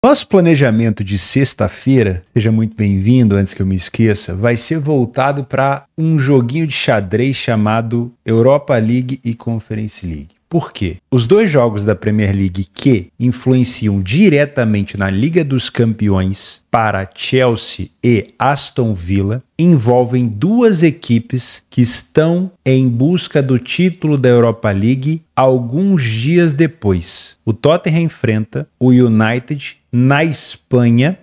Nosso planejamento de sexta-feira, seja muito bem-vindo, antes que eu me esqueça, vai ser voltado para um joguinho de xadrez chamado Europa League e Conference League. Por quê? Os dois jogos da Premier League que influenciam diretamente na Liga dos Campeões para Chelsea e Aston Villa envolvem duas equipes que estão em busca do título da Europa League alguns dias depois. O Tottenham enfrenta o United na Espanha,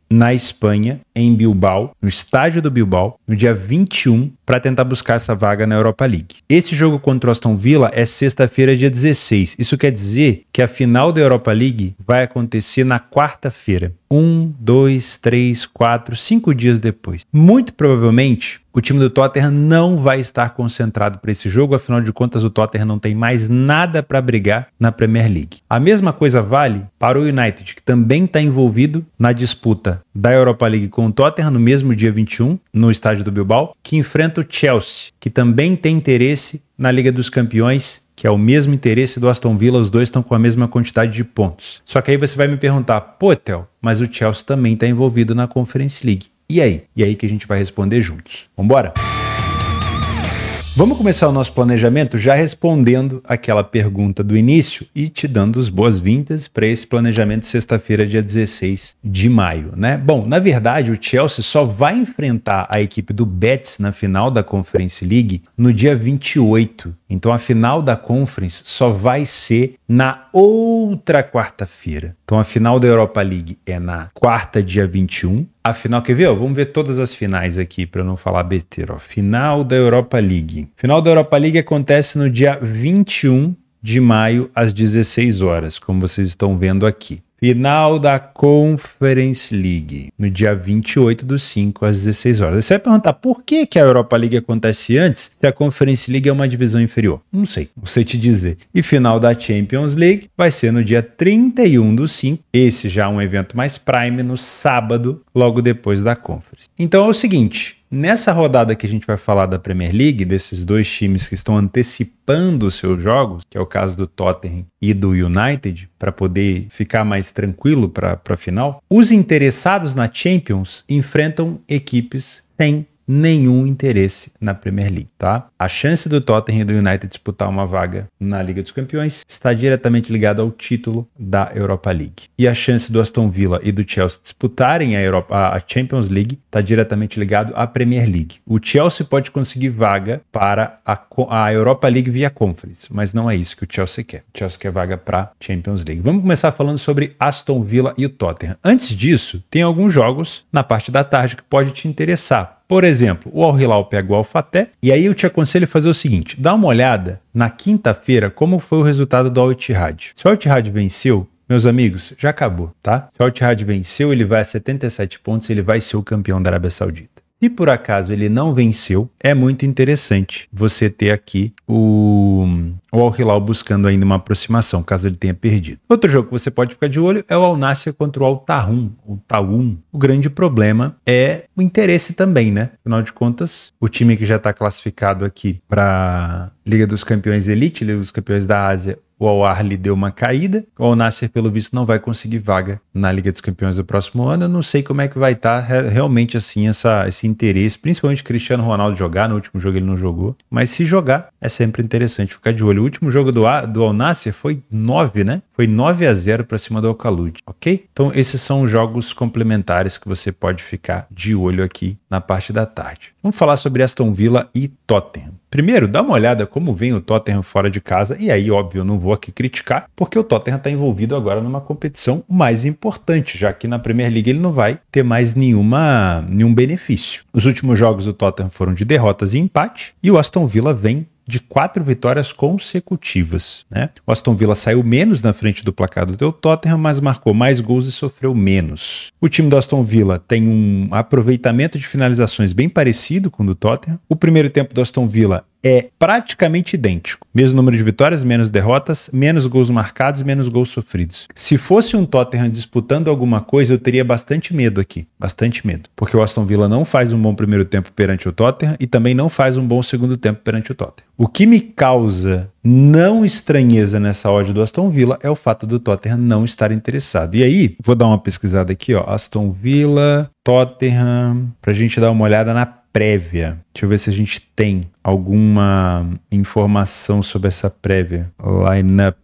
em Bilbao, no estádio do Bilbao, no dia 21, para tentar buscar essa vaga na Europa League. Esse jogo contra o Aston Villa é sexta-feira, dia 16. Isso quer dizer que a final da Europa League vai acontecer na quarta-feira. 1, 2, 3, 4, 5 dias depois. Muito provavelmente, o time do Tottenham não vai estar concentrado para esse jogo, afinal de contas o Tottenham não tem mais nada para brigar na Premier League. A mesma coisa vale para o United, que também está envolvido na disputa da Europa League com o Tottenham no mesmo dia 21, no estádio do Bilbao, que enfrenta o Chelsea, que também tem interesse na Liga dos Campeões, que é o mesmo interesse do Aston Villa, os dois estão com a mesma quantidade de pontos. Só que aí você vai me perguntar, pô, Theo, mas o Chelsea também está envolvido na Conference League. E aí? E aí que a gente vai responder juntos. Vambora? Vamos começar o nosso planejamento já respondendo aquela pergunta do início e te dando as boas-vindas para esse planejamento de sexta-feira, dia 16 de maio, né? Bom, na verdade, o Chelsea só vai enfrentar a equipe do Betis na final da Conference League no dia 28. Então, a final da Conference só vai ser na outra quarta-feira. Então, a final da Europa League é na quarta, dia 21. A final, quer ver? Vamos ver todas as finais aqui para não falar besteira. Ó. Final da Europa League. Final da Europa League acontece no dia 21 de maio, às 16 horas, como vocês estão vendo aqui. Final da Conference League, no dia 28/5, às 16 horas. Você vai perguntar por que a Europa League acontece antes se a Conference League é uma divisão inferior? Não sei te dizer. E final da Champions League vai ser no dia 31/5, esse já é um evento mais prime, no sábado, logo depois da Conference. Então é o seguinte, nessa rodada que a gente vai falar da Premier League, desses dois times que estão antecipando os seus jogos, que é o caso do Tottenham e do United, para poder ficar mais tranquilo para a final, os interessados na Champions enfrentam equipes sem nenhum interesse na Premier League, tá? A chance do Tottenham e do United disputar uma vaga na Liga dos Campeões está diretamente ligada ao título da Europa League. E a chance do Aston Villa e do Chelsea disputarem a Champions League está diretamente ligado à Premier League. O Chelsea pode conseguir vaga para a Europa League via Conference, mas não é isso que o Chelsea quer. O Chelsea quer vaga para a Champions League. Vamos começar falando sobre Aston Villa e o Tottenham. Antes disso, tem alguns jogos na parte da tarde que pode te interessar. Por exemplo, o Al Hilal pega o Al Fateh, e aí eu te aconselho a fazer o seguinte, dá uma olhada na quinta-feira como foi o resultado do Al Ittihad. Se o Al Ittihad venceu, meus amigos, já acabou, tá? Se o Al Ittihad venceu, ele vai a 77 pontos, ele vai ser o campeão da Arábia Saudita. Se por acaso ele não venceu, é muito interessante você ter aqui o Al Hilal buscando ainda uma aproximação, caso ele tenha perdido. Outro jogo que você pode ficar de olho é o Al Nassr contra o Al Tawoun. O grande problema é o interesse também, né? Afinal de contas, o time que já está classificado aqui para Liga dos Campeões Elite, Liga dos Campeões da Ásia, o Al Ahly deu uma caída, o Al Nassr, pelo visto, não vai conseguir vaga na Liga dos Campeões do próximo ano. Eu não sei como é que vai estar realmente assim esse interesse, principalmente Cristiano Ronaldo jogar. No último jogo ele não jogou, mas se jogar é sempre interessante ficar de olho. O último jogo do Al Nassr foi 9, né? Foi 9-0 para cima do Al Khalud, ok? Então esses são os jogos complementares que você pode ficar de olho aqui na parte da tarde. Vamos falar sobre Aston Villa e Tottenham. Primeiro, dá uma olhada como vem o Tottenham fora de casa, e aí, óbvio, eu não vou aqui criticar, porque o Tottenham está envolvido agora numa competição mais importante, já que na Premier League ele não vai ter mais nenhum benefício. Os últimos jogos do Tottenham foram de derrotas e empate, e o Aston Villa vem de 4 vitórias consecutivas, né? O Aston Villa saiu menos na frente do placar do Tottenham, mas marcou mais gols e sofreu menos. O time do Aston Villa tem um aproveitamento de finalizações bem parecido com o do Tottenham. O primeiro tempo do Aston Villa é praticamente idêntico. Mesmo número de vitórias, menos derrotas, menos gols marcados, menos gols sofridos. Se fosse um Tottenham disputando alguma coisa, eu teria bastante medo aqui. Bastante medo. Porque o Aston Villa não faz um bom primeiro tempo perante o Tottenham e também não faz um bom segundo tempo perante o Tottenham. O que me causa não estranheza nessa odd do Aston Villa é o fato do Tottenham não estar interessado. E aí, vou dar uma pesquisada aqui, ó. Aston Villa, Tottenham, pra gente dar uma olhada na prévia. Deixa eu ver se a gente tem alguma informação sobre essa prévia. Lineup.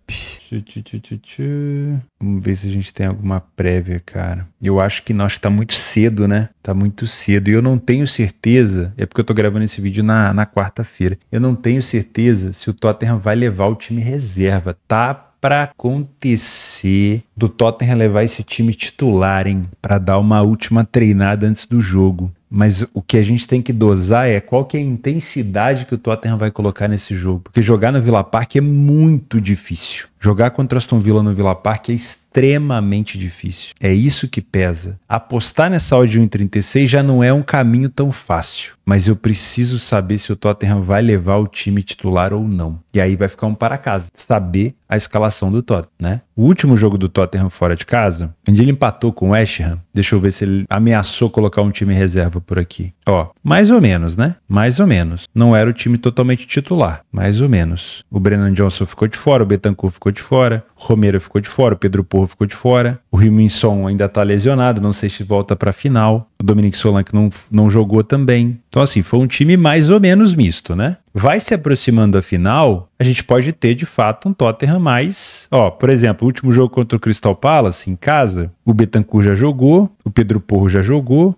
Vamos ver se a gente tem alguma prévia, cara. Eu acho que nós tá muito cedo, né? Tá muito cedo. E eu não tenho certeza, é porque eu tô gravando esse vídeo na quarta-feira. Eu não tenho certeza se o Tottenham vai levar o time reserva. Tá para acontecer do Tottenham levar esse time titular, hein? Para dar uma última treinada antes do jogo. Mas o que a gente tem que dosar é qual que é a intensidade que o Tottenham vai colocar nesse jogo. Porque jogar no Villa Park é muito difícil. Jogar contra o Aston Villa no Villa Park é extremamente difícil. É isso que pesa. Apostar nessa odd de 1,36 já não é um caminho tão fácil. Mas eu preciso saber se o Tottenham vai levar o time titular ou não. E aí vai ficar um para casa. Saber a escalação do Tottenham, né? O último jogo do Tottenham fora de casa, onde ele empatou com o West Ham, deixa eu ver se ele ameaçou colocar um time reserva por aqui. Ó, mais ou menos, né? Mais ou menos. Não era o time totalmente titular, mais ou menos. O Brennan Johnson ficou de fora, o Bentancur ficou de fora, o Romero ficou de fora, o Pedro Porro ficou de fora, o Heung-min-Son ainda tá lesionado, não sei se volta pra final, o Dominic Solanke não jogou também. Então assim, foi um time mais ou menos misto, né? Vai se aproximando da final, a gente pode ter de fato um Tottenham mais... Ó, por exemplo, o último jogo contra o Crystal Palace, em casa, o Bentancur já jogou, o Pedro Porro já jogou.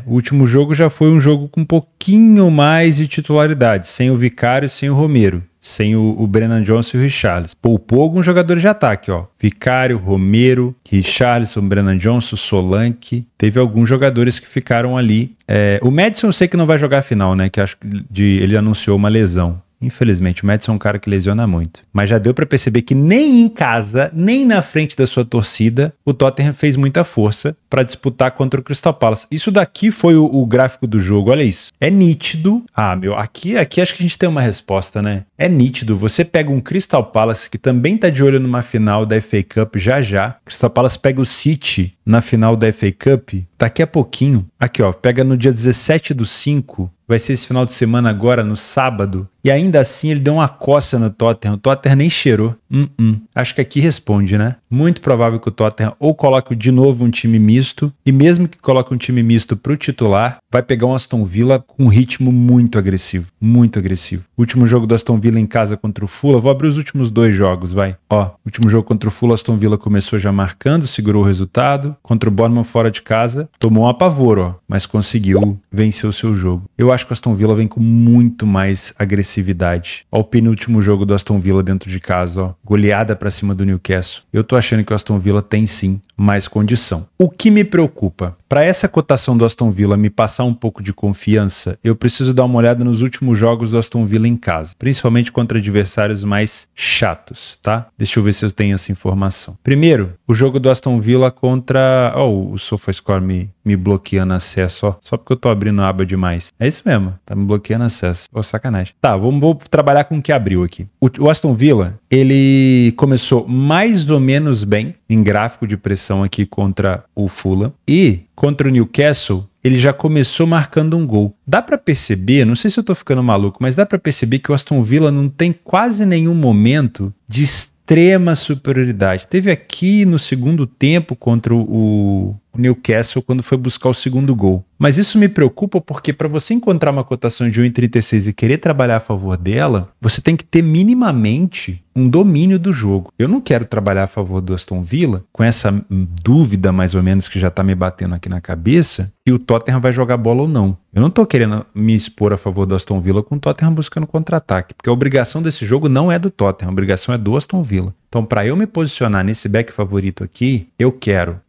O último jogo já foi um jogo com um pouquinho mais de titularidade, sem o Vicário e sem o Romero. Sem o Brennan Johnson e o Richarlison. Poupou alguns jogadores de ataque, ó. Vicário, Romero, Richarlison, Brennan Johnson, Solanke. Teve alguns jogadores que ficaram ali. O Maddison eu sei que não vai jogar a final, né? Que acho que ele anunciou uma lesão. Infelizmente, o Maddison é um cara que lesiona muito. Mas já deu pra perceber que nem em casa, nem na frente da sua torcida, o Tottenham fez muita força pra disputar contra o Crystal Palace. Isso daqui foi o gráfico do jogo, olha isso. É nítido. Aqui acho que a gente tem uma resposta, né? É nítido. Você pega um Crystal Palace que também tá de olho numa final da FA Cup já. Crystal Palace pega o City na final da FA Cup daqui a pouquinho. Aqui, ó, pega no dia 17/5. Vai ser esse final de semana agora, no sábado. E ainda assim ele deu uma coça no Tottenham. O Tottenham nem cheirou. Acho que aqui responde, né? Muito provável que o Tottenham ou coloque de novo um time misto. E mesmo que coloque um time misto pro titular, vai pegar um Aston Villa com um ritmo muito agressivo. Muito agressivo. Último jogo do Aston Villa em casa contra o Fulham. Vou abrir os últimos 2 jogos, vai. Ó, último jogo contra o Fulham, Aston Villa começou já marcando, segurou o resultado. Contra o Bournemouth fora de casa, tomou um apavoro, ó. Mas conseguiu vencer o seu jogo. Eu acho que o Aston Villa vem com muito mais agressividade. Ó, o penúltimo jogo do Aston Villa dentro de casa, ó. Goleada pra cima do Newcastle. Eu tô achando que o Aston Villa tem sim mais condição. O que me preocupa? Para essa cotação do Aston Villa me passar um pouco de confiança, eu preciso dar uma olhada nos últimos jogos do Aston Villa em casa, principalmente contra adversários mais chatos, tá? Deixa eu ver se eu tenho essa informação. Primeiro, o jogo do Aston Villa contra... Ó, o SofaScore me bloqueando acesso, ó. Só porque eu tô abrindo a aba demais. É isso mesmo, tá me bloqueando acesso. Ô, sacanagem. Tá, vou trabalhar com o que abriu aqui. O Aston Villa, ele começou mais ou menos bem em gráfico de pressão aqui contra o Fulham e contra o Newcastle ele já começou marcando um gol. Dá pra perceber, não sei se eu tô ficando maluco, mas dá pra perceber que o Aston Villa não tem quase nenhum momento de extrema superioridade. Teve aqui no segundo tempo contra o Newcastle quando foi buscar o segundo gol. Mas isso me preocupa porque para você encontrar uma cotação de 1,36 e querer trabalhar a favor dela, você tem que ter minimamente um domínio do jogo. Eu não quero trabalhar a favor do Aston Villa com essa dúvida mais ou menos que já tá me batendo aqui na cabeça que o Tottenham vai jogar bola ou não. Eu não tô querendo me expor a favor do Aston Villa com o Tottenham buscando contra-ataque, porque a obrigação desse jogo não é do Tottenham, a obrigação é do Aston Villa. Então, para eu me posicionar nesse back favorito aqui, eu quero,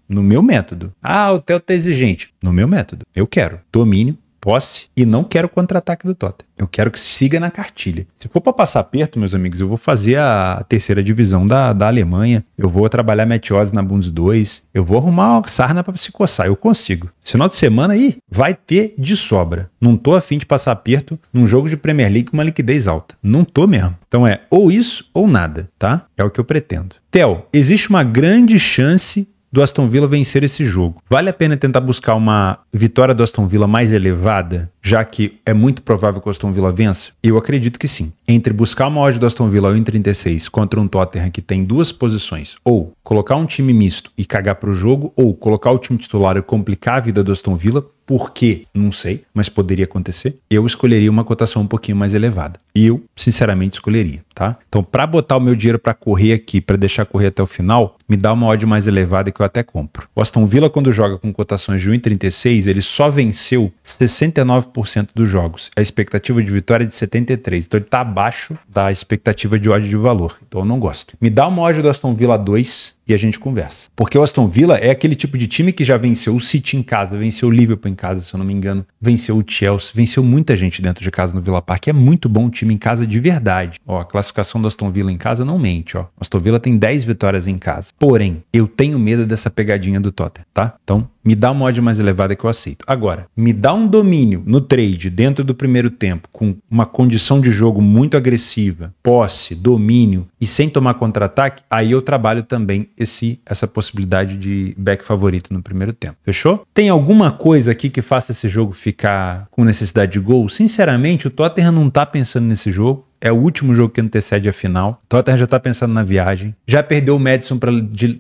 no meu método. O Theo tá exigente. No meu método. Eu quero domínio, posse e não quero contra-ataque do Tottenham. Eu quero que siga na cartilha. Se for para passar perto, meus amigos, eu vou fazer a terceira divisão da Alemanha, eu vou trabalhar Meteose na Bundes 2, eu vou arrumar uma sarna para se coçar, eu consigo. Esse final de semana aí vai ter de sobra. Não tô afim de passar aperto num jogo de Premier League com uma liquidez alta. Não tô mesmo. Então é ou isso ou nada, tá? É o que eu pretendo. Theo, existe uma grande chance do Aston Villa vencer esse jogo. Vale a pena tentar buscar uma vitória do Aston Villa mais elevada, já que é muito provável que o Aston Villa vença? Eu acredito que sim. Entre buscar uma odd do Aston Villa ao 1,36 contra um Tottenham que tem duas posições, ou colocar um time misto e cagar pro jogo, ou colocar o time titular e complicar a vida do Aston Villa, por quê? Não sei, mas poderia acontecer. Eu escolheria uma cotação um pouquinho mais elevada. Eu, sinceramente, escolheria, tá? Então, para botar o meu dinheiro para correr aqui, para deixar correr até o final, me dá uma odd mais elevada que eu até compro. O Aston Villa, quando joga com cotações de 1,36, ele só venceu 69% dos jogos. A expectativa de vitória é de 73%. Então, ele está abaixo da expectativa de odd de valor. Então, eu não gosto. Me dá uma odd do Aston Villa 2 e a gente conversa. Porque o Aston Villa é aquele tipo de time que já venceu o City em casa, venceu o Liverpool em casa, se eu não me engano, venceu o Chelsea, venceu muita gente dentro de casa no Villa Park. É muito bom um time em casa de verdade. Ó, a classificação do Aston Villa em casa não mente, ó. O Aston Villa tem 10 vitórias em casa. Porém, eu tenho medo dessa pegadinha do Tottenham, tá? Então, me dá uma odd mais elevada que eu aceito. Agora, me dá um domínio no trade dentro do primeiro tempo, com uma condição de jogo muito agressiva, posse, domínio e sem tomar contra-ataque, aí eu trabalho também essa possibilidade de back favorito no primeiro tempo. Fechou? Tem alguma coisa aqui que faça esse jogo ficar com necessidade de gol? Sinceramente, o Tottenham não tá pensando nesse jogo. É o último jogo que antecede a final. O Tottenham já tá pensando na viagem. Já perdeu o Maddison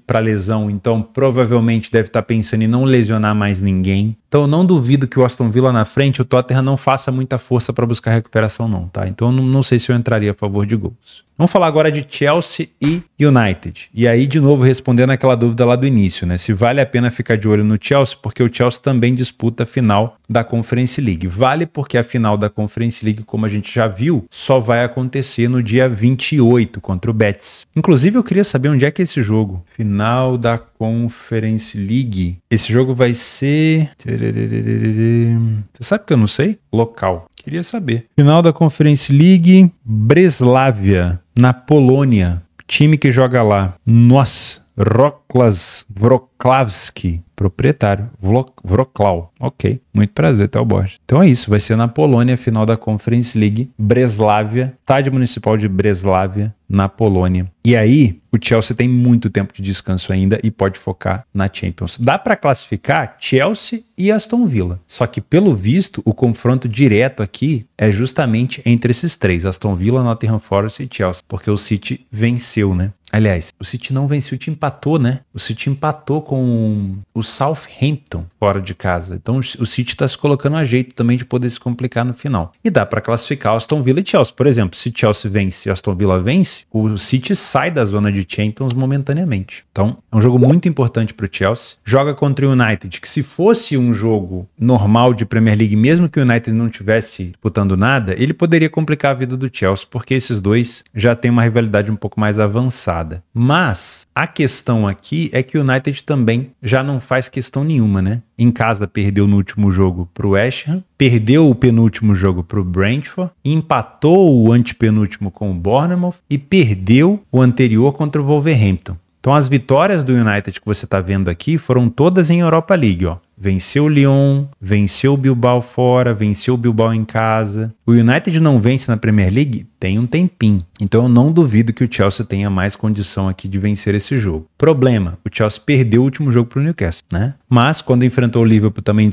para lesão, então provavelmente deve estar pensando em não lesionar mais ninguém. Então eu não duvido que o Aston Villa na frente, o Tottenham não faça muita força para buscar recuperação não, tá? Então eu não sei se eu entraria a favor de gols. Vamos falar agora de Chelsea e United. E aí, de novo, respondendo aquela dúvida lá do início, né? Se vale a pena ficar de olho no Chelsea, porque o Chelsea também disputa a final da Conference League. Vale porque a final da Conference League, como a gente já viu, só vai acontecer no dia 28 contra o Betis. Inclusive, eu queria saber onde é que é esse jogo. Final da Conference League. Esse jogo vai ser... Você sabe que eu não sei? Local. Queria saber. Final da Conference League, Breslavia, na Polônia. Time que joga lá. Nossa, Wrocławski, proprietário. Wrocław. Ok, muito prazer, Theo Borges. Então é isso, vai ser na Polônia, final da Conference League, Breslavia, estádio municipal de Breslavia, na Polônia. E aí, o Chelsea tem muito tempo de descanso ainda e pode focar na Champions. Dá para classificar Chelsea e Aston Villa. Só que, pelo visto, o confronto direto aqui é justamente entre esses três, Aston Villa, Nottingham Forest e Chelsea, porque o City venceu, né? Aliás, o City não venceu, o City empatou, né? O City empatou com o Southampton fora de casa. Então o City está se colocando a jeito também de poder se complicar no final. E dá para classificar Aston Villa e Chelsea. Por exemplo, se Chelsea vence e Aston Villa vence, o City sai da zona de Champions momentaneamente. Então é um jogo muito importante para o Chelsea. Joga contra o United, que se fosse um jogo normal de Premier League, mesmo que o United não tivesse disputando nada, ele poderia complicar a vida do Chelsea, porque esses dois já têm uma rivalidade um pouco mais avançada. Mas a questão aqui é que o United também já não faz questão nenhuma, né? Em casa perdeu no último jogo para o West Ham, perdeu o penúltimo jogo para o Brentford, empatou o antepenúltimo com o Bournemouth e perdeu o anterior contra o Wolverhampton. Então as vitórias do United que você está vendo aqui foram todas em Europa League, ó. Venceu o Lyon, venceu o Bilbao fora, venceu o Bilbao em casa. O United não vence na Premier League tem um tempinho. Então eu não duvido que o Chelsea tenha mais condição aqui de vencer esse jogo. Problema, o Chelsea perdeu o último jogo para o Newcastle, né? Mas quando enfrentou o Liverpool também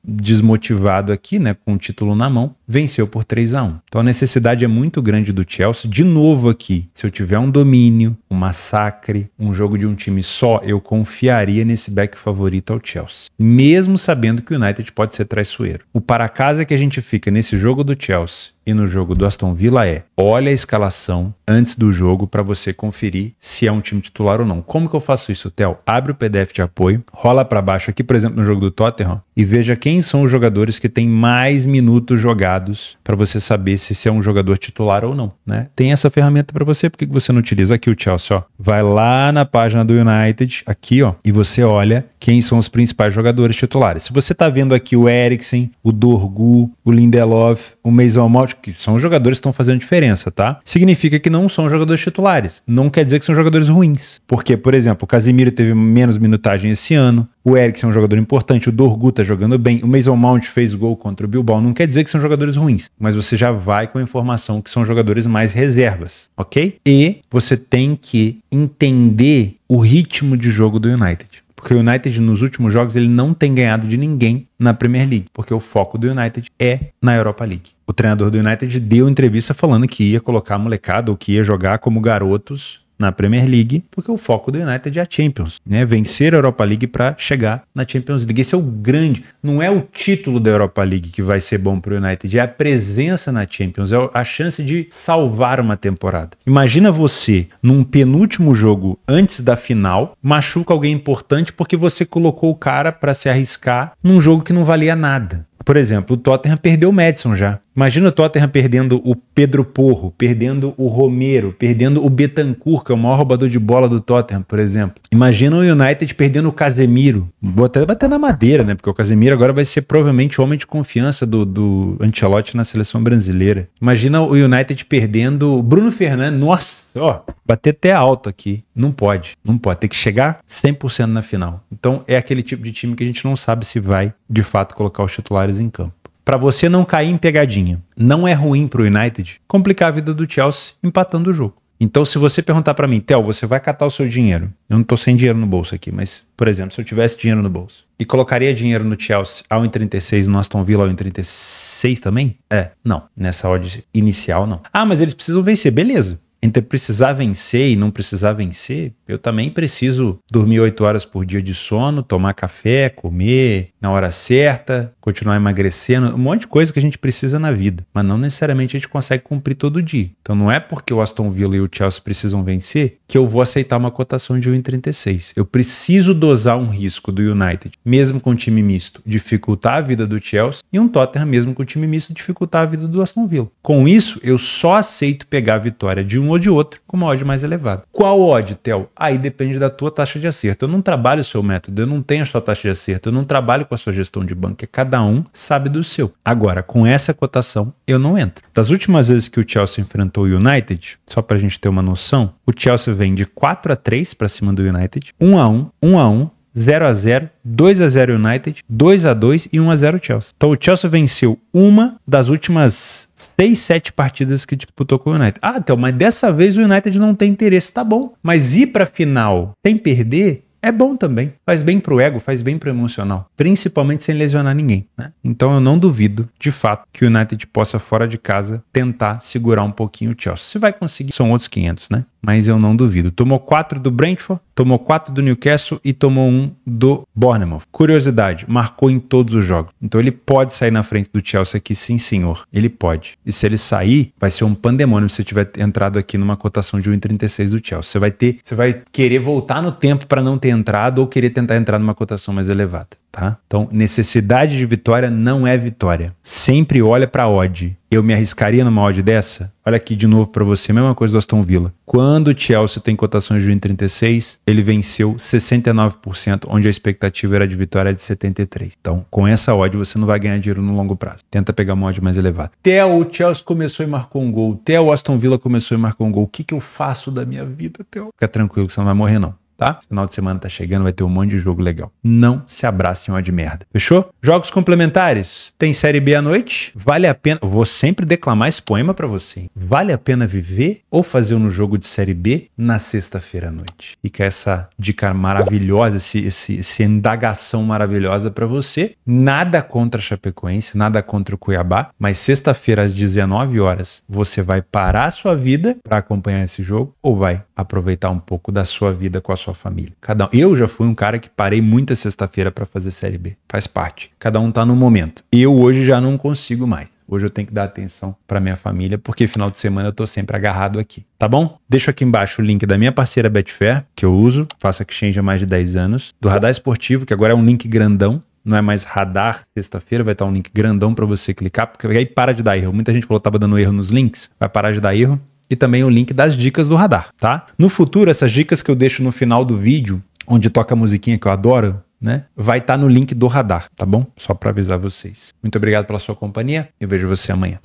desmotivado aqui, né, com o título na mão, venceu por 3-1. Então a necessidade é muito grande do Chelsea. De novo aqui, se eu tiver um domínio, um massacre, um jogo de um time só, eu confiaria nesse back favorito ao Chelsea. Mesmo sabendo que o United pode ser traiçoeiro. O para casa que a gente fica nesse jogo do Chelsea e no jogo do Aston Villa é: olha a escalação antes do jogo para você conferir se é um time titular ou não. Como que eu faço isso, Theo? Abre o PDF de apoio, rola para baixo aqui, por exemplo, no jogo do Tottenham, e veja quem são os jogadores que têm mais minutos jogados para você saber se é um jogador titular ou não, né? Tem essa ferramenta para você, por que você não utiliza? Aqui o Chelsea, ó. Vai lá na página do United, aqui, ó, e você olha quem são os principais jogadores titulares. Se você tá vendo aqui o Eriksen, o Dorgu, o Lindelof, o Mason Mount, que são jogadores que estão fazendo diferença, tá? Significa que não são jogadores titulares. Não quer dizer que são jogadores ruins. Porque, por exemplo, o Casemiro teve menos minutagem esse ano, o Eriksen é um jogador importante, o Dorgu tá jogando bem, o Mason Mount fez gol contra o Bilbao. Não quer dizer que são jogadores ruins, mas você já vai com a informação que são jogadores mais reservas, ok? E você tem que entender o ritmo de jogo do United. Porque o United nos últimos jogos ele não tem ganhado de ninguém na Premier League, porque o foco do United é na Europa League. O treinador do United deu entrevista falando que ia colocar a molecada ou que ia jogar como garotos na Premier League, porque o foco do United é a Champions, né? Vencer a Europa League para chegar na Champions League. Esse é o grande, não é o título da Europa League que vai ser bom para o United, é a presença na Champions, é a chance de salvar uma temporada. Imagina você, num penúltimo jogo antes da final, machuca alguém importante porque você colocou o cara para se arriscar num jogo que não valia nada. Por exemplo, o Tottenham perdeu o Maddison já. Imagina o Tottenham perdendo o Pedro Porro, perdendo o Romero, perdendo o Bentancur, que é o maior roubador de bola do Tottenham, por exemplo. Imagina o United perdendo o Casemiro. Vou até bater na madeira, né? Porque o Casemiro agora vai ser provavelmente o homem de confiança do Ancelotti na seleção brasileira. Imagina o United perdendo o Bruno Fernandes. Nossa, ó, bater até alto aqui. Não pode. Tem que chegar 100% na final. Então é aquele tipo de time que a gente não sabe se vai, de fato, colocar os titulares em campo. Para você não cair em pegadinha, não é ruim pro United complicar a vida do Chelsea empatando o jogo. Então, se você perguntar para mim, Theo, você vai catar o seu dinheiro? Eu não tô sem dinheiro no bolso aqui, mas, por exemplo, se eu tivesse dinheiro no bolso e colocaria dinheiro no Chelsea a 1,36 no Aston Villa a 1,36 também? Não. Nessa odd inicial, não. Ah, mas eles precisam vencer. Beleza. Entre precisar vencer e não precisar vencer, eu também preciso dormir 8 horas por dia de sono, tomar café, comer na hora certa, continuar emagrecendo, um monte de coisa que a gente precisa na vida, mas não necessariamente a gente consegue cumprir todo dia. Então não é porque o Aston Villa e o Chelsea precisam vencer que eu vou aceitar uma cotação de 1,36. Eu preciso dosar um risco do United, mesmo com time misto, dificultar a vida do Chelsea, e um Tottenham, mesmo com time misto, dificultar a vida do Aston Villa. Com isso, eu só aceito pegar a vitória de um ou de outro com uma odd mais elevada. Qual odd, Theo? Aí depende da tua taxa de acerto. Eu não trabalho o seu método, eu não tenho a sua taxa de acerto, eu não trabalho com a sua gestão de banco, cada um sabe do seu. Agora, com essa cotação, eu não entro. Das últimas vezes que o Chelsea enfrentou o United, só pra gente ter uma noção, o Chelsea vem de 4-3 pra cima do United, 1-1, 1-1, 0-0, 2-0 United, 2-2 e 1-0 Chelsea. Então o Chelsea venceu uma das últimas 6, 7 partidas que disputou com o United. Ah, então, mas dessa vez o United não tem interesse, tá bom. Mas ir pra final sem perder é bom também. Faz bem pro ego, faz bem pro emocional. Principalmente sem lesionar ninguém, né? Então eu não duvido, de fato, que o United possa, fora de casa, tentar segurar um pouquinho o Chelsea. Se vai conseguir, são outros 500, né? Mas eu não duvido. Tomou 4 do Brentford, tomou 4 do Newcastle e tomou 1 do Bournemouth. Curiosidade, marcou em todos os jogos. Então ele pode sair na frente do Chelsea aqui, sim senhor. Ele pode. E se ele sair, vai ser um pandemônio se você tiver entrado aqui numa cotação de 1,36 do Chelsea. Você vai querer voltar no tempo para não ter entrado ou querer tentar entrar numa cotação mais elevada. Tá? Então, necessidade de vitória não é vitória. Sempre olha para a odd. Eu me arriscaria numa odd dessa? Olha aqui de novo para você, mesma coisa do Aston Villa. Quando o Chelsea tem cotações de 1,36, ele venceu 69%, onde a expectativa era de vitória de 73%. Então, com essa odd, você não vai ganhar dinheiro no longo prazo. Tenta pegar uma odd mais elevada. Theo, o Chelsea começou e marcou um gol. Theo, o Aston Villa começou e marcou um gol. O que eu faço da minha vida, Theo? Fica tranquilo que você não vai morrer, não. Tá? Final de semana tá chegando, vai ter um monte de jogo legal. Não se abrace em uma de merda. Fechou? Jogos complementares. Tem Série B à noite. Vale a pena... Vou sempre declamar esse poema pra você. Hein? Vale a pena viver ou fazer um jogo de Série B na sexta-feira à noite? Fica essa dica maravilhosa, essa indagação maravilhosa pra você. Nada contra a Chapecoense, nada contra o Cuiabá, mas sexta-feira às 19 horas você vai parar a sua vida pra acompanhar esse jogo ou vai aproveitar um pouco da sua vida com a sua família. Eu já fui um cara que parei muita sexta-feira para fazer Série B. Faz parte. Cada um tá no momento. Eu hoje já não consigo mais. Hoje eu tenho que dar atenção para minha família, porque final de semana eu tô sempre agarrado aqui. Tá bom? Deixo aqui embaixo o link da minha parceira Betfair, que eu uso, faço exchange há mais de 10 anos, do Radar Esportivo, que agora é um link grandão, não é mais radar sexta-feira, vai estar um link grandão para você clicar, porque aí para de dar erro. Muita gente falou que tava dando erro nos links, vai parar de dar erro. E também o link das dicas do radar, tá? No futuro, essas dicas que eu deixo no final do vídeo, onde toca a musiquinha que eu adoro, né? Vai estar no link do radar, tá bom? Só para avisar vocês. Muito obrigado pela sua companhia. Eu vejo você amanhã.